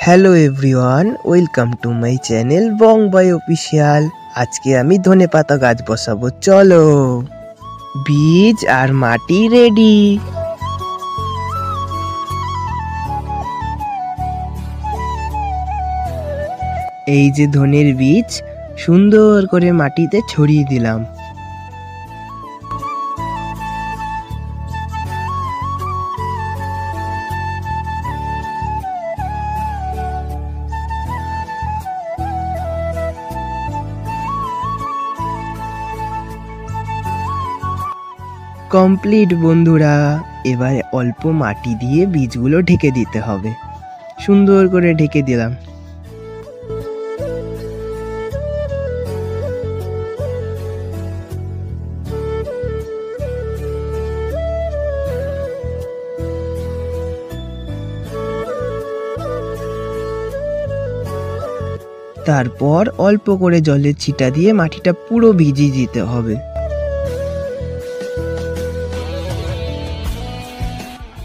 Hello everyone, welcome to my channel Bong boy official. আজকে আমি ধনেপাতা গাছ বসাবো, চলো। বীজ আর মাটি রেডি। এই যে ধনের বীজ সুন্দর করে মাটিতে ছড়িয়ে দিলাম। কমপ্লিট বন্ধুরা, এবার অল্প মাটি দিয়ে বীজগুলো ঢেকে দিতে হবে। সুন্দর করে ঢেকে দিলাম। তারপর অল্প করে জলের ছিটা দিয়ে মাটিটা পুরো ভিজিয়ে দিতে হবে।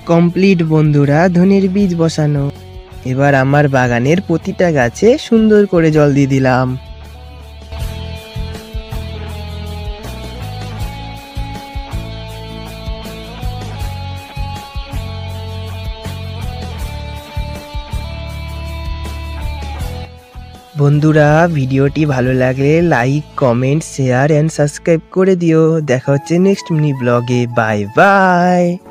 কমপ্লিট বন্ধুরা, ধনের বীজ বসানো। এবার আমার বাগানের প্রতিটা গাছে সুন্দর করে জল দিয়ে দিলাম। বন্ধুরা, ভিডিওটি ভালো লাগলে like, comment, share and subscribe করে দিও। দেখা হচ্ছে নেক্সট মিনি ব্লগে। Bye bye.